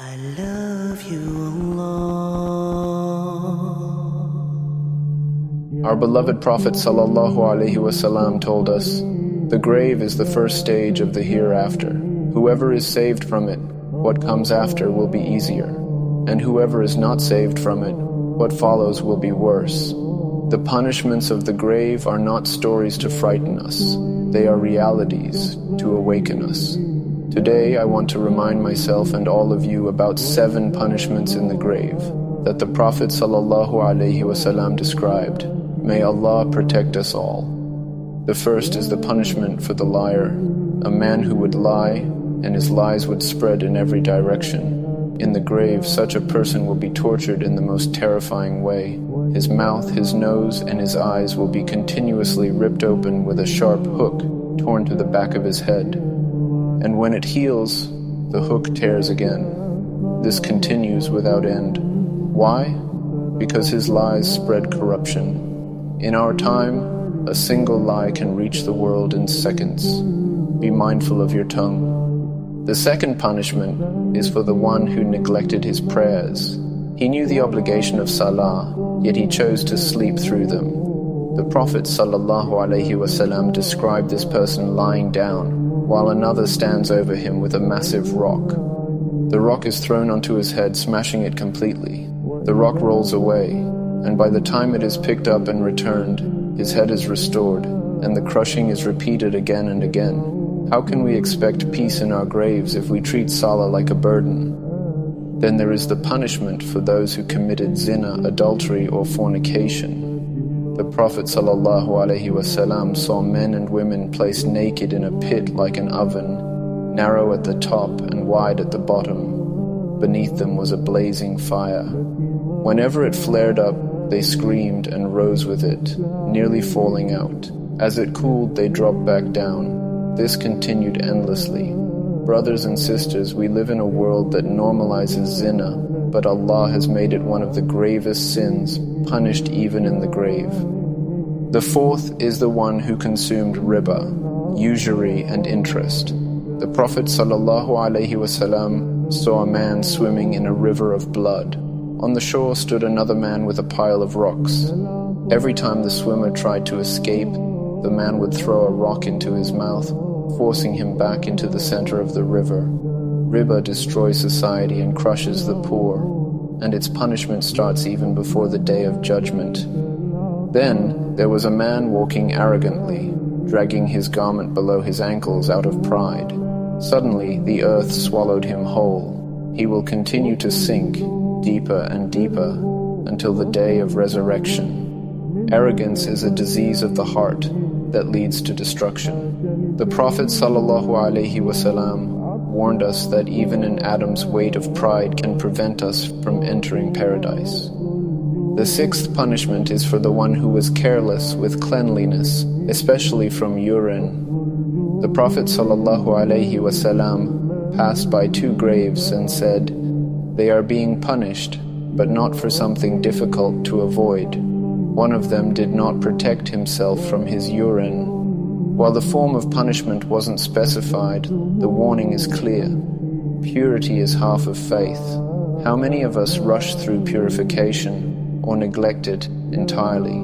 I love you, Allah. Our beloved Prophet ﷺ told us, "The grave is the first stage of the hereafter. Whoever is saved from it, what comes after will be easier. And whoever is not saved from it, what follows will be worse." The punishments of the grave are not stories to frighten us. They are realities to awaken us. Today I want to remind myself and all of you about 7 punishments in the grave that the Prophet ﷺ described. May Allah protect us all. The first is the punishment for the liar, a man who would lie and his lies would spread in every direction. In the grave, such a person will be tortured in the most terrifying way. His mouth, his nose, and his eyes will be continuously ripped open with a sharp hook torn to the back of his head. And when it heals, the hook tears again. This continues without end. Why? Because his lies spread corruption. In our time, a single lie can reach the world in seconds. Be mindful of your tongue. The second punishment is for the one who neglected his prayers. He knew the obligation of salah, yet he chose to sleep through them. The Prophet ﷺ described this person lying down, while another stands over him with a massive rock. The rock is thrown onto his head, smashing it completely. The rock rolls away, and by the time it is picked up and returned, his head is restored, and the crushing is repeated again and again. How can we expect peace in our graves if we treat salah like a burden? Then there is the punishment for those who committed zina, adultery, or fornication. The Prophet ﷺ saw men and women placed naked in a pit like an oven, narrow at the top and wide at the bottom. Beneath them was a blazing fire. Whenever it flared up, they screamed and rose with it, nearly falling out. As it cooled, they dropped back down. This continued endlessly. Brothers and sisters, we live in a world that normalizes zina, but Allah has made it one of the gravest sins, punished even in the grave. The fourth is the one who consumed riba, usury and interest. The Prophet ﷺ saw a man swimming in a river of blood. On the shore stood another man with a pile of rocks. Every time the swimmer tried to escape, the man would throw a rock into his mouth, forcing him back into the center of the river. Riba destroys society and crushes the poor, and its punishment starts even before the day of judgment. Then there was a man walking arrogantly, dragging his garment below his ankles out of pride. Suddenly the earth swallowed him whole. He will continue to sink deeper and deeper until the day of resurrection. Arrogance is a disease of the heart that leads to destruction. The Prophet ﷺ warned us that even an atom's weight of pride can prevent us from entering paradise. The sixth punishment is for the one who was careless with cleanliness, especially from urine. The Prophet ﷺ passed by 2 graves and said, "They are being punished, but not for something difficult to avoid. One of them did not protect himself from his urine." While the form of punishment wasn't specified, the warning is clear. Purity is half of faith. How many of us rush through purification or neglect it entirely?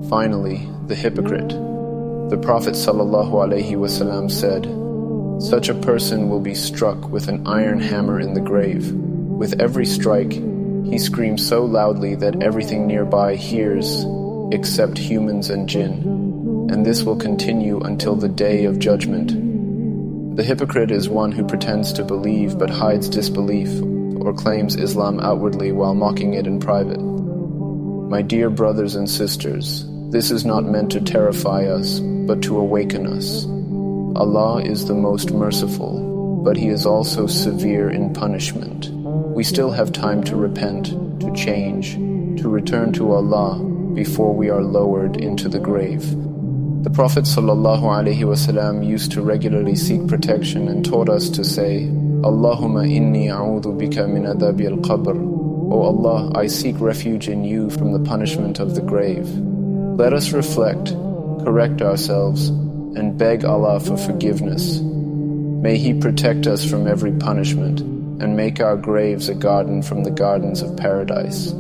Finally, the hypocrite. The Prophet ﷺ said, "Such a person will be struck with an iron hammer in the grave. With every strike, he screams so loudly that everything nearby hears, except humans and jinn. And this will continue until the day of judgment." The hypocrite is one who pretends to believe but hides disbelief, or claims Islam outwardly while mocking it in private. My dear brothers and sisters, this is not meant to terrify us, but to awaken us. Allah is the most merciful, but He is also severe in punishment. We still have time to repent, to change, to return to Allah before we are lowered into the grave. The Prophet ﷺ used to regularly seek protection and taught us to say, "Allahumma inni a'udhu bika min adhabi al-qabr." O Allah, I seek refuge in you from the punishment of the grave. Let us reflect, correct ourselves, and beg Allah for forgiveness. May He protect us from every punishment, and make our graves a garden from the gardens of paradise.